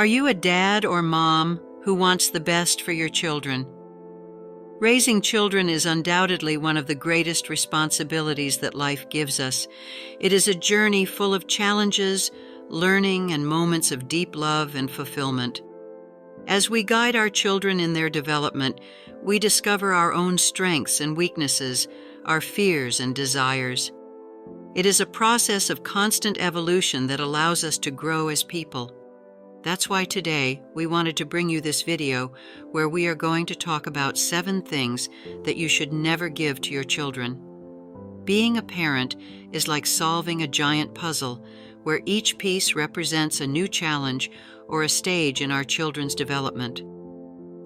Are you a dad or mom who wants the best for your children? Raising children is undoubtedly one of the greatest responsibilities that life gives us. It is a journey full of challenges, learning, and moments of deep love and fulfillment. As we guide our children in their development, we discover our own strengths and weaknesses, our fears and desires. It is a process of constant evolution that allows us to grow as people. That's why today we wanted to bring you this video where we are going to talk about 7 things that you should never give to your children. Being a parent is like solving a giant puzzle where each piece represents a new challenge or a stage in our children's development.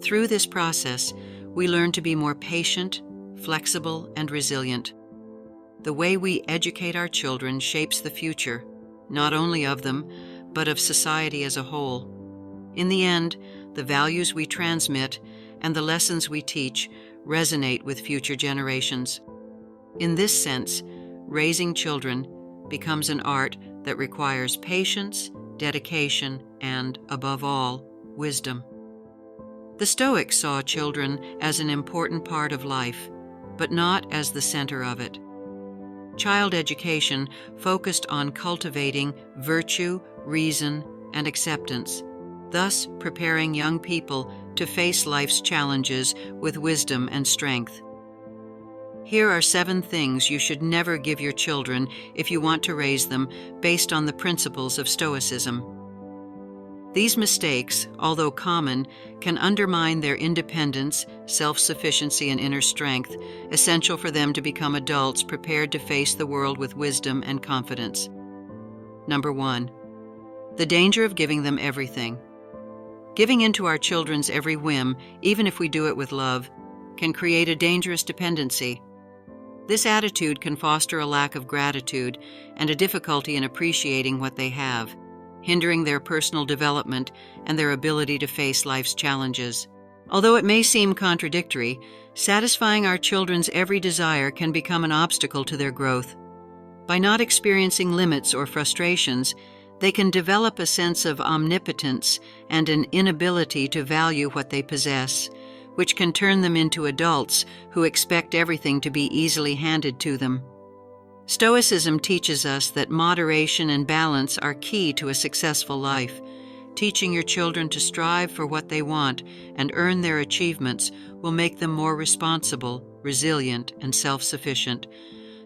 Through this process, we learn to be more patient, flexible, and resilient. The way we educate our children shapes the future, not only of them, but of society as a whole. In the end, the values we transmit and the lessons we teach resonate with future generations. In this sense, raising children becomes an art that requires patience, dedication, and, above all, wisdom. The Stoics saw children as an important part of life, but not as the center of it. Child education focused on cultivating virtue, reason, and acceptance, thus preparing young people to face life's challenges with wisdom and strength. Here are 7 things you should never give your children if you want to raise them based on the principles of Stoicism. These mistakes, although common, can undermine their independence, self-sufficiency, and inner strength, essential for them to become adults prepared to face the world with wisdom and confidence. Number 1. The danger of giving them everything. Giving in to our children's every whim, even if we do it with love, can create a dangerous dependency. This attitude can foster a lack of gratitude and a difficulty in appreciating what they have, hindering their personal development and their ability to face life's challenges. Although it may seem contradictory, satisfying our children's every desire can become an obstacle to their growth. By not experiencing limits or frustrations, they can develop a sense of omnipotence and an inability to value what they possess, which can turn them into adults who expect everything to be easily handed to them. Stoicism teaches us that moderation and balance are key to a successful life. Teaching your children to strive for what they want and earn their achievements will make them more responsible, resilient, and self-sufficient.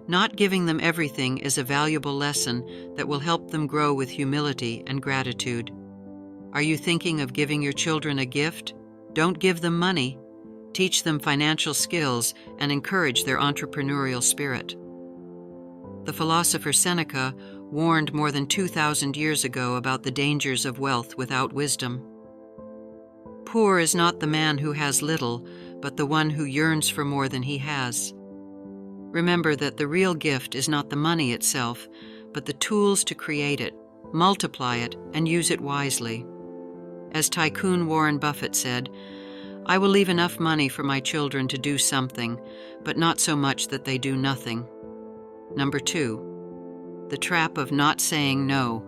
Not giving them everything is a valuable lesson that will help them grow with humility and gratitude. Are you thinking of giving your children a gift? Don't give them money. Teach them financial skills and encourage their entrepreneurial spirit. The philosopher Seneca warned more than 2,000 years ago about the dangers of wealth without wisdom. Poor is not the man who has little, but the one who yearns for more than he has. Remember that the real gift is not the money itself, but the tools to create it, multiply it, and use it wisely. As tycoon Warren Buffett said, "I will leave enough money for my children to do something, but not so much that they do nothing." Number 2. The trap of not saying no.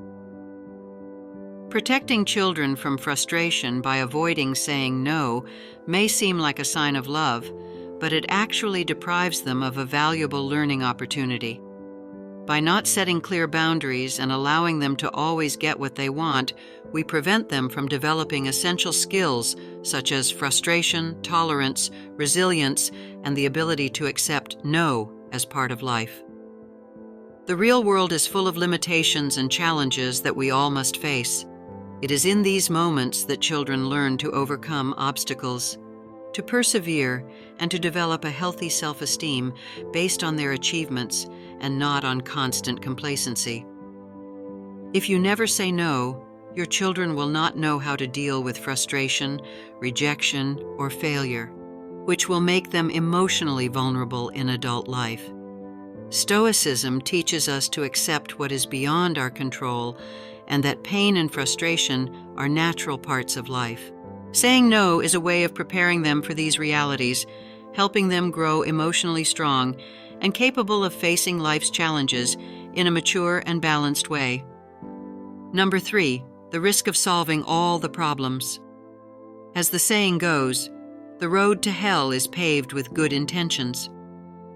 Protecting children from frustration by avoiding saying no may seem like a sign of love, but it actually deprives them of a valuable learning opportunity. By not setting clear boundaries and allowing them to always get what they want, we prevent them from developing essential skills such as frustration, tolerance, resilience, and the ability to accept no as part of life. The real world is full of limitations and challenges that we all must face. It is in these moments that children learn to overcome obstacles, to persevere, and to develop a healthy self-esteem based on their achievements and not on constant complacency. If you never say no, your children will not know how to deal with frustration, rejection, or failure, which will make them emotionally vulnerable in adult life. Stoicism teaches us to accept what is beyond our control and that pain and frustration are natural parts of life. Saying no is a way of preparing them for these realities, helping them grow emotionally strong and capable of facing life's challenges in a mature and balanced way. Number 3, the risk of solving all the problems. As the saying goes, the road to hell is paved with good intentions.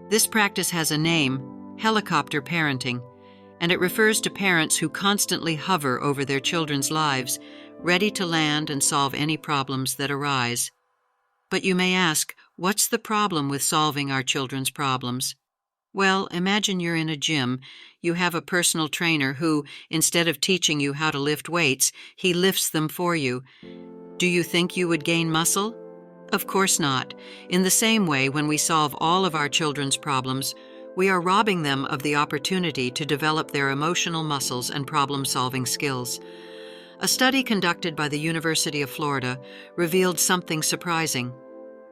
This practice has a name, helicopter parenting, and it refers to parents who constantly hover over their children's lives, ready to land and solve any problems that arise. But you may ask, what's the problem with solving our children's problems? Well, imagine you're in a gym. You have a personal trainer who, instead of teaching you how to lift weights, he lifts them for you. Do you think you would gain muscle? Of course not. In the same way, when we solve all of our children's problems, we are robbing them of the opportunity to develop their emotional muscles and problem-solving skills. A study conducted by the University of Florida revealed something surprising.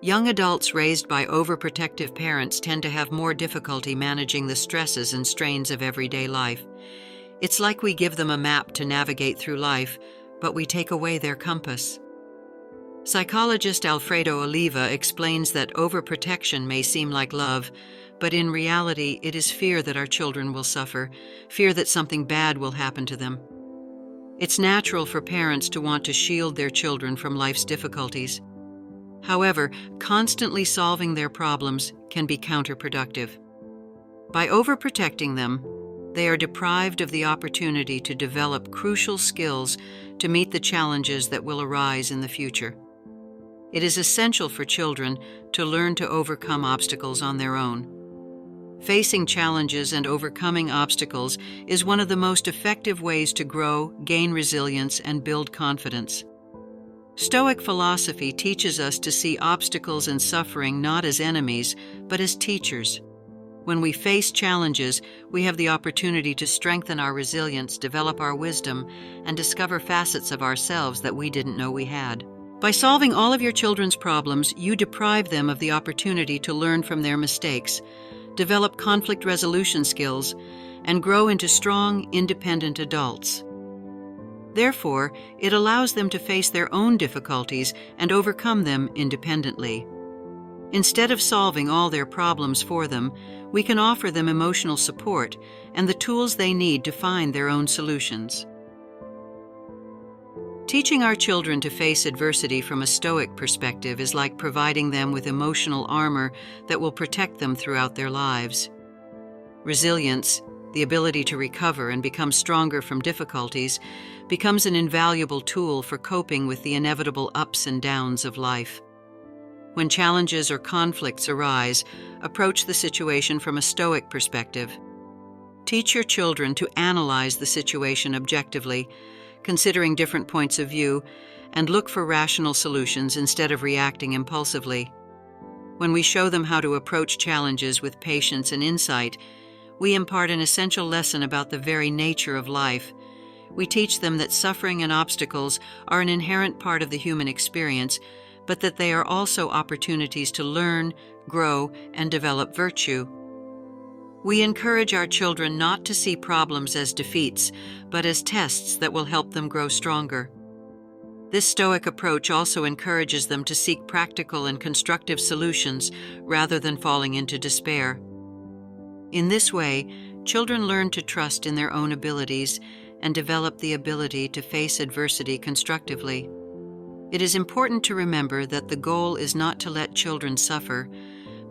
Young adults raised by overprotective parents tend to have more difficulty managing the stresses and strains of everyday life. It's like we give them a map to navigate through life, but we take away their compass. Psychologist Alfredo Oliva explains that overprotection may seem like love, but in reality it is fear that our children will suffer, fear that something bad will happen to them. It's natural for parents to want to shield their children from life's difficulties. However, constantly solving their problems can be counterproductive. By overprotecting them, they are deprived of the opportunity to develop crucial skills to meet the challenges that will arise in the future. It is essential for children to learn to overcome obstacles on their own. Facing challenges and overcoming obstacles is one of the most effective ways to grow, gain resilience, and build confidence. Stoic philosophy teaches us to see obstacles and suffering not as enemies, but as teachers. When we face challenges, we have the opportunity to strengthen our resilience, develop our wisdom, and discover facets of ourselves that we didn't know we had. By solving all of your children's problems, you deprive them of the opportunity to learn from their mistakes, develop conflict resolution skills, and grow into strong, independent adults. Therefore, it allows them to face their own difficulties and overcome them independently. Instead of solving all their problems for them, we can offer them emotional support and the tools they need to find their own solutions. Teaching our children to face adversity from a Stoic perspective is like providing them with emotional armor that will protect them throughout their lives. Resilience, the ability to recover and become stronger from difficulties, becomes an invaluable tool for coping with the inevitable ups and downs of life. When challenges or conflicts arise, approach the situation from a Stoic perspective. Teach your children to analyze the situation objectively, considering different points of view, and look for rational solutions instead of reacting impulsively. When we show them how to approach challenges with patience and insight, we impart an essential lesson about the very nature of life. We teach them that suffering and obstacles are an inherent part of the human experience, but that they are also opportunities to learn, grow, and develop virtue. We encourage our children not to see problems as defeats, but as tests that will help them grow stronger. This Stoic approach also encourages them to seek practical and constructive solutions rather than falling into despair. In this way, children learn to trust in their own abilities and develop the ability to face adversity constructively. It is important to remember that the goal is not to let children suffer,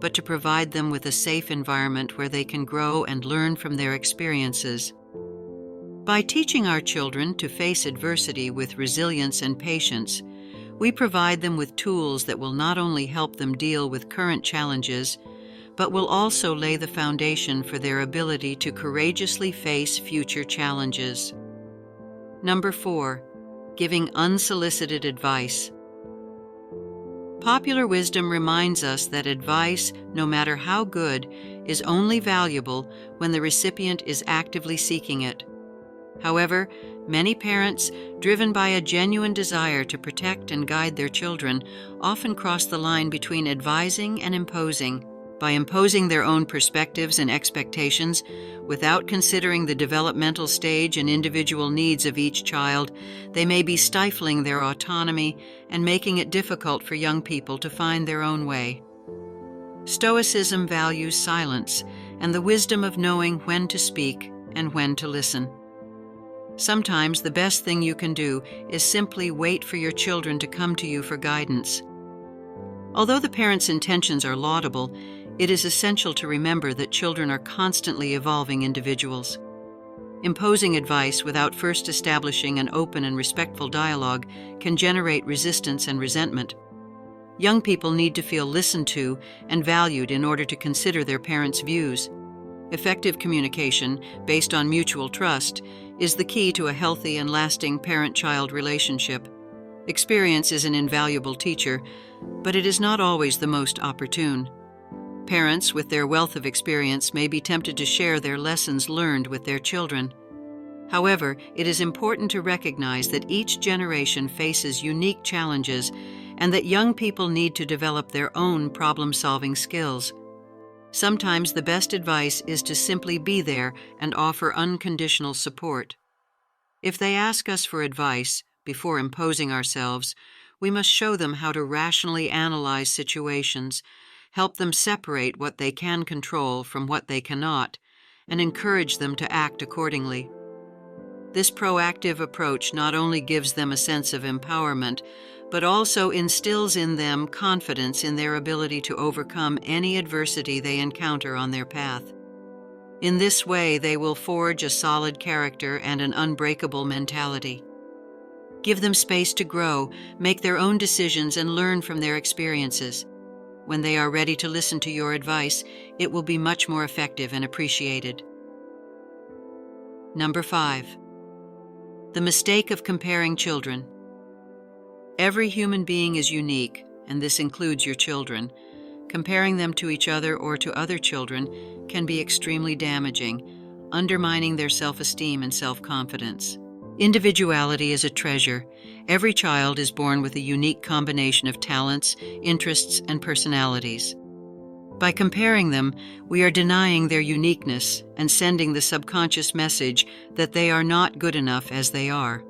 but to provide them with a safe environment where they can grow and learn from their experiences. By teaching our children to face adversity with resilience and patience, we provide them with tools that will not only help them deal with current challenges, but will also lay the foundation for their ability to courageously face future challenges. Number 4, giving unsolicited advice. Popular wisdom reminds us that advice, no matter how good, is only valuable when the recipient is actively seeking it. However, many parents, driven by a genuine desire to protect and guide their children, often cross the line between advising and imposing. By imposing their own perspectives and expectations, without considering the developmental stage and individual needs of each child, they may be stifling their autonomy and making it difficult for young people to find their own way. Stoicism values silence and the wisdom of knowing when to speak and when to listen. Sometimes the best thing you can do is simply wait for your children to come to you for guidance. Although the parents' intentions are laudable, it is essential to remember that children are constantly evolving individuals. Imposing advice without first establishing an open and respectful dialogue can generate resistance and resentment. Young people need to feel listened to and valued in order to consider their parents' views. Effective communication, based on mutual trust, is the key to a healthy and lasting parent-child relationship. Experience is an invaluable teacher, but it is not always the most opportune. Parents, with their wealth of experience, may be tempted to share their lessons learned with their children. However, it is important to recognize that each generation faces unique challenges and that young people need to develop their own problem-solving skills. Sometimes the best advice is to simply be there and offer unconditional support. If they ask us for advice, before imposing ourselves, we must show them how to rationally analyze situations, help them separate what they can control from what they cannot, and encourage them to act accordingly. This proactive approach not only gives them a sense of empowerment, but also instills in them confidence in their ability to overcome any adversity they encounter on their path. In this way, they will forge a solid character and an unbreakable mentality. Give them space to grow, make their own decisions, and learn from their experiences. When they are ready to listen to your advice, it will be much more effective and appreciated. Number 5. The mistake of comparing children. Every human being is unique, and this includes your children. Comparing them to each other or to other children can be extremely damaging, undermining their self-esteem and self-confidence. Individuality is a treasure. Every child is born with a unique combination of talents, interests, and personalities. By comparing them, we are denying their uniqueness and sending the subconscious message that they are not good enough as they are.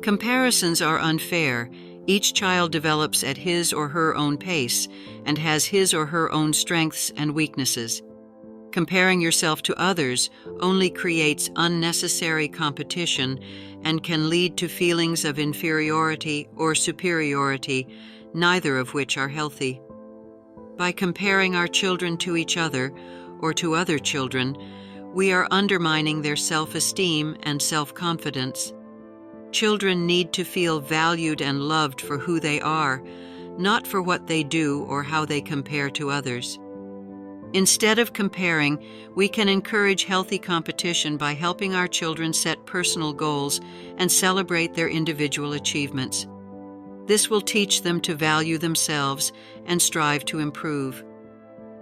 Comparisons are unfair. Each child develops at his or her own pace and has his or her own strengths and weaknesses. Comparing yourself to others only creates unnecessary competition and can lead to feelings of inferiority or superiority, neither of which are healthy. By comparing our children to each other or to other children, we are undermining their self-esteem and self-confidence. Children need to feel valued and loved for who they are, not for what they do or how they compare to others. Instead of comparing, we can encourage healthy competition by helping our children set personal goals and celebrate their individual achievements. This will teach them to value themselves and strive to improve.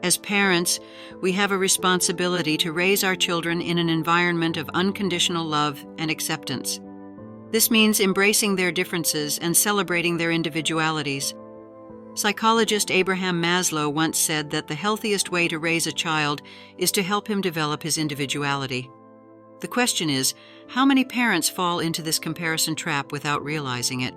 As parents, we have a responsibility to raise our children in an environment of unconditional love and acceptance. This means embracing their differences and celebrating their individualities. Psychologist Abraham Maslow once said that the healthiest way to raise a child is to help him develop his individuality. The question is, how many parents fall into this comparison trap without realizing it?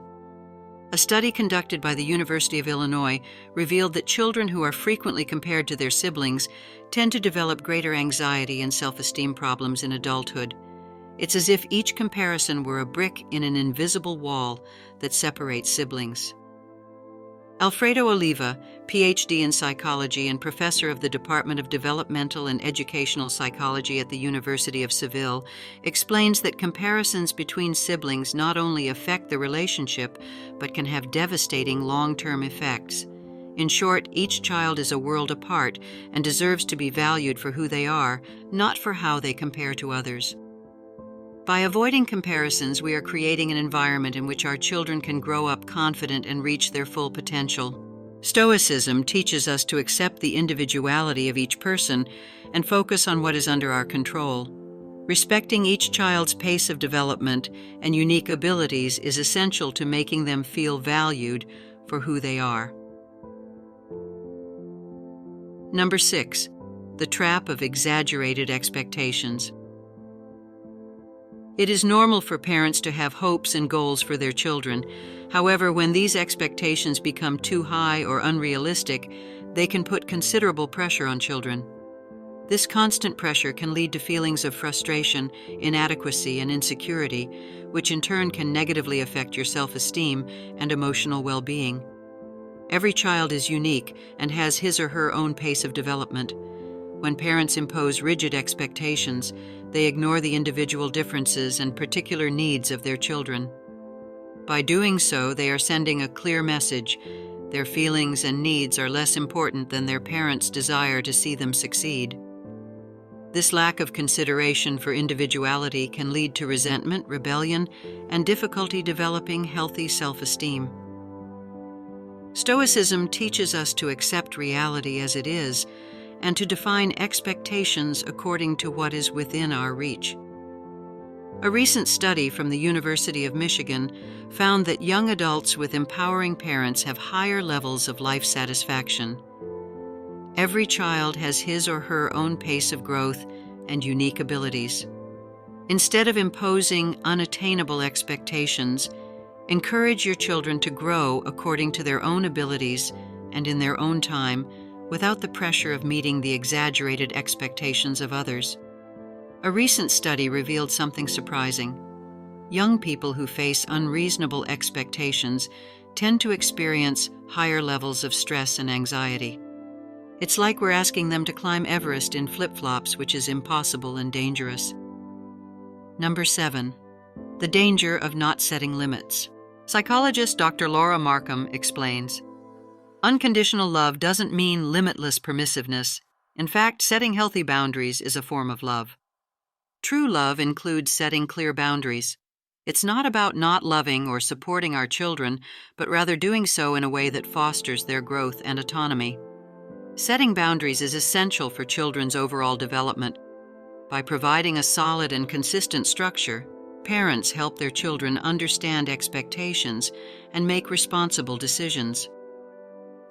A study conducted by the University of Illinois revealed that children who are frequently compared to their siblings tend to develop greater anxiety and self-esteem problems in adulthood. It's as if each comparison were a brick in an invisible wall that separates siblings. Alfredo Oliva, Ph.D. in psychology and professor of the Department of Developmental and Educational Psychology at the University of Seville, explains that comparisons between siblings not only affect the relationship, but can have devastating long-term effects. In short, each child is a world apart and deserves to be valued for who they are, not for how they compare to others. By avoiding comparisons, we are creating an environment in which our children can grow up confident and reach their full potential. Stoicism teaches us to accept the individuality of each person and focus on what is under our control. Respecting each child's pace of development and unique abilities is essential to making them feel valued for who they are. Number 6. The trap of exaggerated expectations. It is normal for parents to have hopes and goals for their children. However, when these expectations become too high or unrealistic, they can put considerable pressure on children. This constant pressure can lead to feelings of frustration, inadequacy, and insecurity, which in turn can negatively affect your self-esteem and emotional well-being. Every child is unique and has his or her own pace of development. When parents impose rigid expectations, they ignore the individual differences and particular needs of their children. By doing so, they are sending a clear message: their feelings and needs are less important than their parents' desire to see them succeed. This lack of consideration for individuality can lead to resentment, rebellion, and difficulty developing healthy self-esteem. Stoicism teaches us to accept reality as it is and to define expectations according to what is within our reach. A recent study from the University of Michigan found that young adults with empowering parents have higher levels of life satisfaction. Every child has his or her own pace of growth and unique abilities. Instead of imposing unattainable expectations, encourage your children to grow according to their own abilities and in their own time, without the pressure of meeting the exaggerated expectations of others. A recent study revealed something surprising. Young people who face unreasonable expectations tend to experience higher levels of stress and anxiety. It's like we're asking them to climb Everest in flip-flops, which is impossible and dangerous. Number 7. The danger of not setting limits. Psychologist Dr. Laura Markham explains, "Unconditional love doesn't mean limitless permissiveness. In fact, setting healthy boundaries is a form of love. True love includes setting clear boundaries. It's not about not loving or supporting our children, but rather doing so in a way that fosters their growth and autonomy. Setting boundaries is essential for children's overall development. By providing a solid and consistent structure, parents help their children understand expectations and make responsible decisions.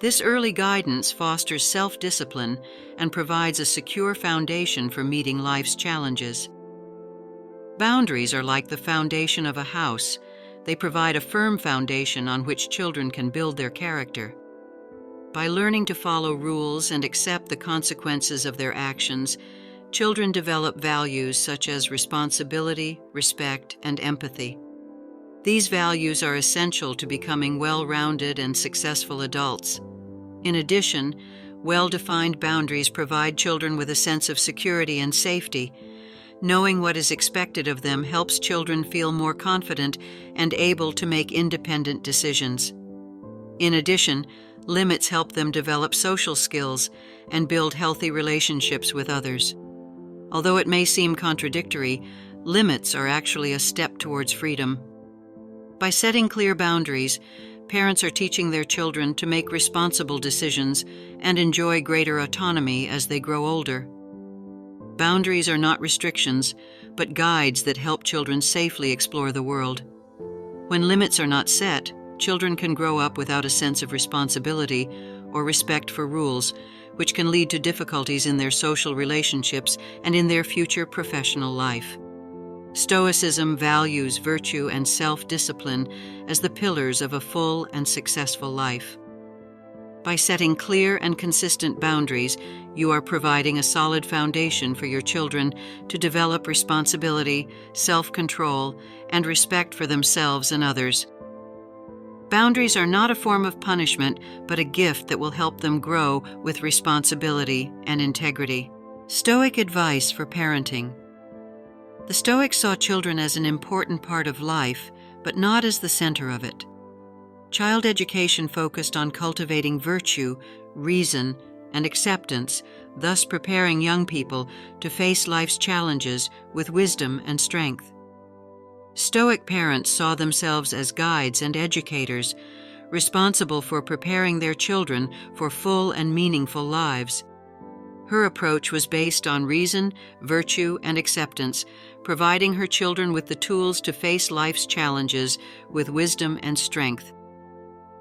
This early guidance fosters self-discipline and provides a secure foundation for meeting life's challenges. Boundaries are like the foundation of a house. They provide a firm foundation on which children can build their character. By learning to follow rules and accept the consequences of their actions, children develop values such as responsibility, respect, and empathy. These values are essential to becoming well-rounded and successful adults. In addition, well-defined boundaries provide children with a sense of security and safety. Knowing what is expected of them helps children feel more confident and able to make independent decisions. In addition, limits help them develop social skills and build healthy relationships with others. Although it may seem contradictory, limits are actually a step towards freedom. By setting clear boundaries, parents are teaching their children to make responsible decisions and enjoy greater autonomy as they grow older. Boundaries are not restrictions, but guides that help children safely explore the world. When limits are not set, children can grow up without a sense of responsibility or respect for rules, which can lead to difficulties in their social relationships and in their future professional life. Stoicism values virtue and self-discipline as the pillars of a full and successful life. By setting clear and consistent boundaries, you are providing a solid foundation for your children to develop responsibility, self-control, and respect for themselves and others. Boundaries are not a form of punishment, but a gift that will help them grow with responsibility and integrity. Stoic advice for parenting. The Stoics saw children as an important part of life, but not as the center of it. Child education focused on cultivating virtue, reason, and acceptance, thus preparing young people to face life's challenges with wisdom and strength. Stoic parents saw themselves as guides and educators, responsible for preparing their children for full and meaningful lives. Her approach was based on reason, virtue, and acceptance, providing her children with the tools to face life's challenges with wisdom and strength.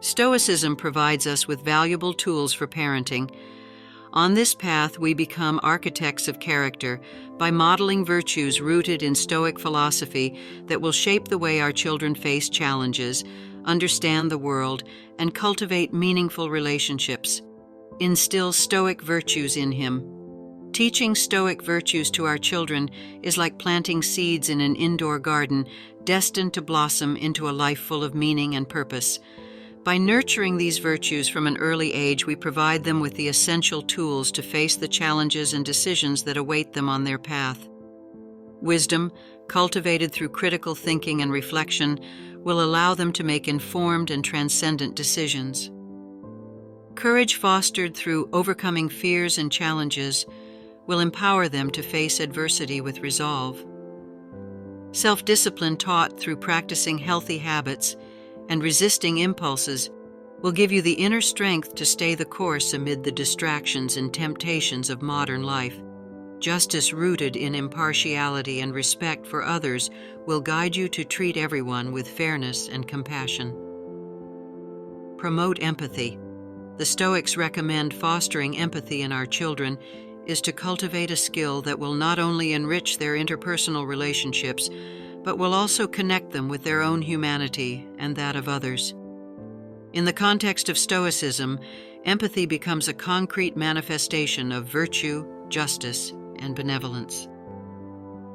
Stoicism provides us with valuable tools for parenting. On this path, we become architects of character by modeling virtues rooted in Stoic philosophy that will shape the way our children face challenges, understand the world, and cultivate meaningful relationships. Instill Stoic virtues in him. Teaching Stoic virtues to our children is like planting seeds in an indoor garden destined to blossom into a life full of meaning and purpose. By nurturing these virtues from an early age, we provide them with the essential tools to face the challenges and decisions that await them on their path. Wisdom, cultivated through critical thinking and reflection, will allow them to make informed and transcendent decisions. Courage fostered through overcoming fears and challenges will empower them to face adversity with resolve. Self-discipline taught through practicing healthy habits and resisting impulses will give you the inner strength to stay the course amid the distractions and temptations of modern life. Justice rooted in impartiality and respect for others will guide you to treat everyone with fairness and compassion. Promote empathy. The Stoics recommend fostering empathy in our children is to cultivate a skill that will not only enrich their interpersonal relationships, but will also connect them with their own humanity and that of others. In the context of Stoicism, empathy becomes a concrete manifestation of virtue, justice, and benevolence.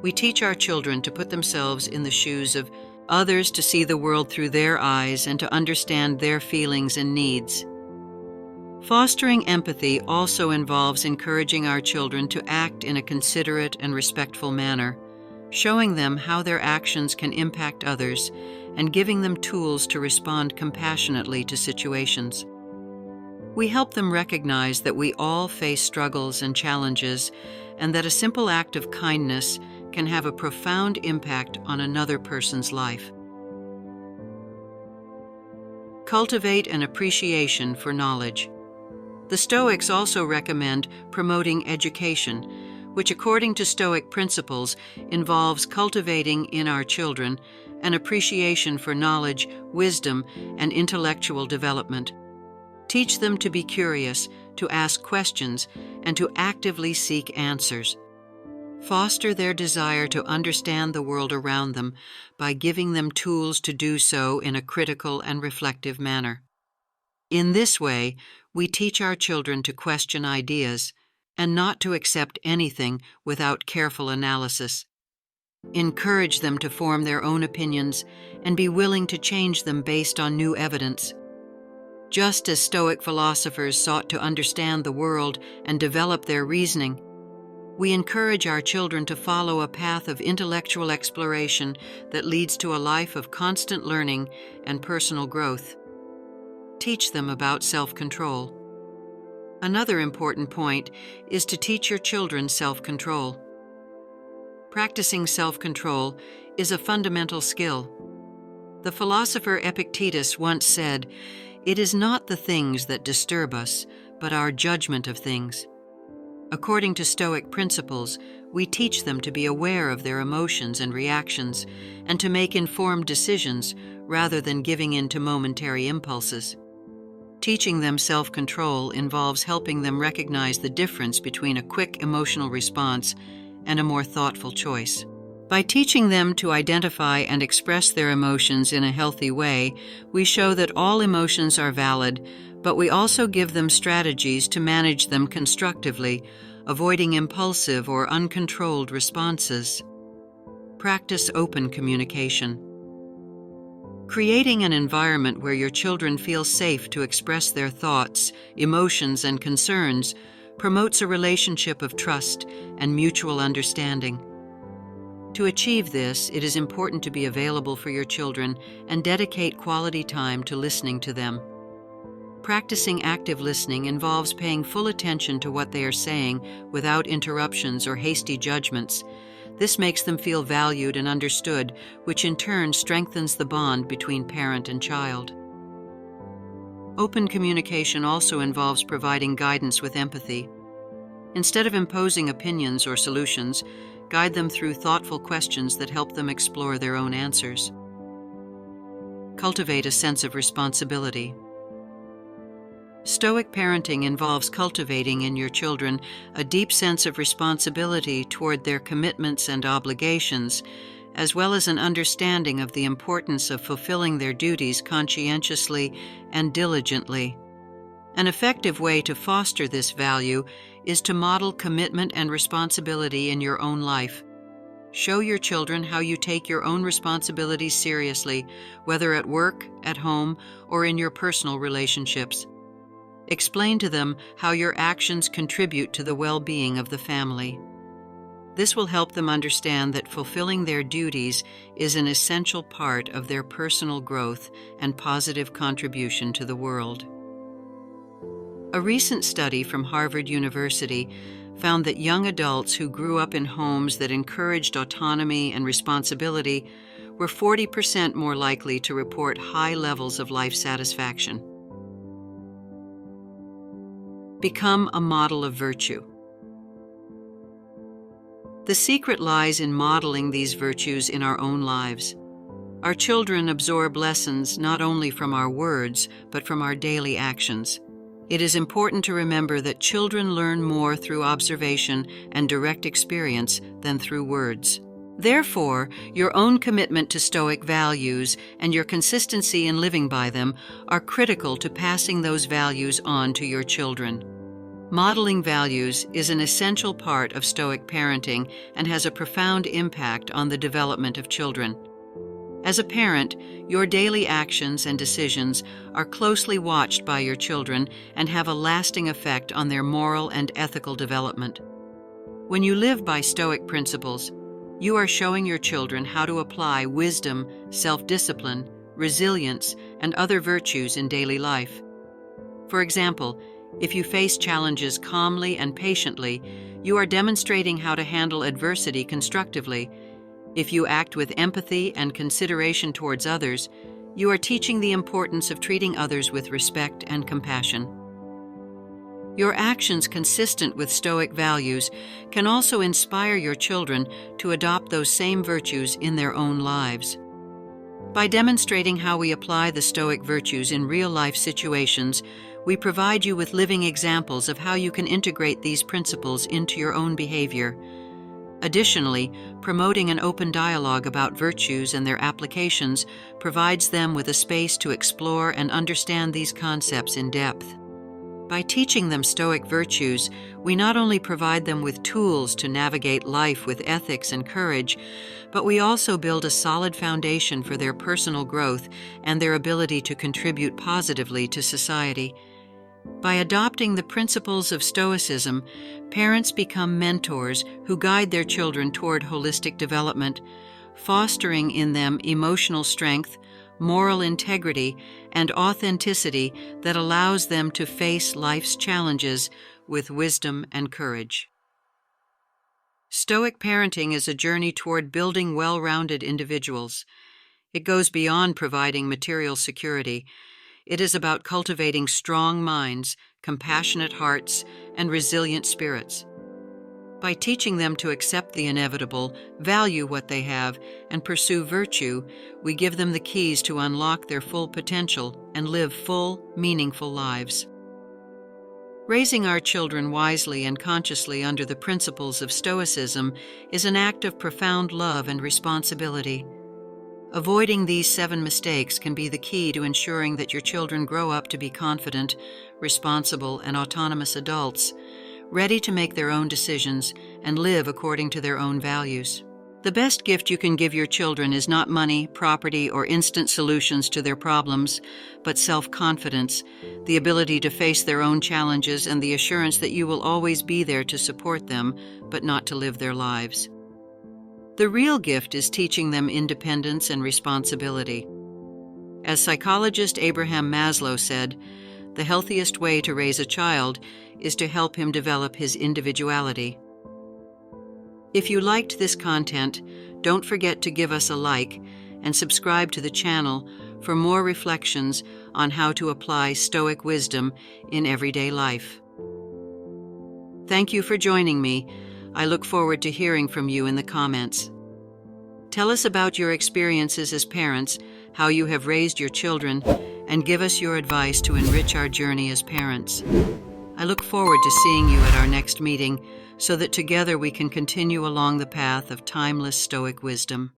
We teach our children to put themselves in the shoes of others, to see the world through their eyes, and to understand their feelings and needs. Fostering empathy also involves encouraging our children to act in a considerate and respectful manner, showing them how their actions can impact others, and giving them tools to respond compassionately to situations. We help them recognize that we all face struggles and challenges, and that a simple act of kindness can have a profound impact on another person's life. Cultivate an appreciation for knowledge. The Stoics also recommend promoting education, which, according to Stoic principles, involves cultivating in our children an appreciation for knowledge, wisdom, and intellectual development. Teach them to be curious, to ask questions, and to actively seek answers. Foster their desire to understand the world around them by giving them tools to do so in a critical and reflective manner. In this way, we teach our children to question ideas and not to accept anything without careful analysis. Encourage them to form their own opinions and be willing to change them based on new evidence. Just as Stoic philosophers sought to understand the world and develop their reasoning, we encourage our children to follow a path of intellectual exploration that leads to a life of constant learning and personal growth. Teach them about self-control. Another important point is to teach your children self-control. Practicing self-control is a fundamental skill. The philosopher Epictetus once said, "It is not the things that disturb us, but our judgment of things." According to Stoic principles, we teach them to be aware of their emotions and reactions, and to make informed decisions rather than giving in to momentary impulses. Teaching them self-control involves helping them recognize the difference between a quick emotional response and a more thoughtful choice. By teaching them to identify and express their emotions in a healthy way, we show that all emotions are valid, but we also give them strategies to manage them constructively, avoiding impulsive or uncontrolled responses. Practice open communication. Creating an environment where your children feel safe to express their thoughts, emotions, and concerns promotes a relationship of trust and mutual understanding. To achieve this, it is important to be available for your children and dedicate quality time to listening to them. Practicing active listening involves paying full attention to what they are saying without interruptions or hasty judgments. This makes them feel valued and understood, which in turn strengthens the bond between parent and child. Open communication also involves providing guidance with empathy. Instead of imposing opinions or solutions, guide them through thoughtful questions that help them explore their own answers. Cultivate a sense of responsibility. Stoic parenting involves cultivating in your children a deep sense of responsibility toward their commitments and obligations, as well as an understanding of the importance of fulfilling their duties conscientiously and diligently. An effective way to foster this value is to model commitment and responsibility in your own life. Show your children how you take your own responsibilities seriously, whether at work, at home, or in your personal relationships. Explain to them how your actions contribute to the well-being of the family. This will help them understand that fulfilling their duties is an essential part of their personal growth and positive contribution to the world. A recent study from Harvard University found that young adults who grew up in homes that encouraged autonomy and responsibility were 40% more likely to report high levels of life satisfaction. Become a model of virtue. The secret lies in modeling these virtues in our own lives. Our children absorb lessons not only from our words, but from our daily actions. It is important to remember that children learn more through observation and direct experience than through words. Therefore, your own commitment to Stoic values and your consistency in living by them are critical to passing those values on to your children. Modeling values is an essential part of Stoic parenting and has a profound impact on the development of children. As a parent, your daily actions and decisions are closely watched by your children and have a lasting effect on their moral and ethical development. When you live by Stoic principles, you are showing your children how to apply wisdom, self-discipline, resilience, and other virtues in daily life. For example, if you face challenges calmly and patiently, you are demonstrating how to handle adversity constructively. If you act with empathy and consideration towards others, you are teaching the importance of treating others with respect and compassion. Your actions consistent with Stoic values can also inspire your children to adopt those same virtues in their own lives. By demonstrating how we apply the Stoic virtues in real-life situations, we provide you with living examples of how you can integrate these principles into your own behavior. Additionally, promoting an open dialogue about virtues and their applications provides them with a space to explore and understand these concepts in depth. By teaching them Stoic virtues, we not only provide them with tools to navigate life with ethics and courage, but we also build a solid foundation for their personal growth and their ability to contribute positively to society. By adopting the principles of Stoicism, parents become mentors who guide their children toward holistic development, fostering in them emotional strength, moral integrity, and authenticity that allows them to face life's challenges with wisdom and courage. Stoic parenting is a journey toward building well-rounded individuals. It goes beyond providing material security. It is about cultivating strong minds, compassionate hearts, and resilient spirits. By teaching them to accept the inevitable, value what they have, and pursue virtue, we give them the keys to unlock their full potential and live full, meaningful lives. Raising our children wisely and consciously under the principles of Stoicism is an act of profound love and responsibility. Avoiding these 7 mistakes can be the key to ensuring that your children grow up to be confident, responsible, and autonomous adults, ready to make their own decisions and live according to their own values. The best gift you can give your children is not money, property, or instant solutions to their problems, but self-confidence, the ability to face their own challenges, and the assurance that you will always be there to support them, but not to live their lives. The real gift is teaching them independence and responsibility. As psychologist Abraham Maslow said, the healthiest way to raise a child is to help him develop his individuality. If you liked this content, don't forget to give us a like and subscribe to the channel for more reflections on how to apply Stoic wisdom in everyday life. Thank you for joining me. I look forward to hearing from you in the comments. Tell us about your experiences as parents, how you have raised your children, and give us your advice to enrich our journey as parents. I look forward to seeing you at our next meeting so that together we can continue along the path of timeless Stoic wisdom.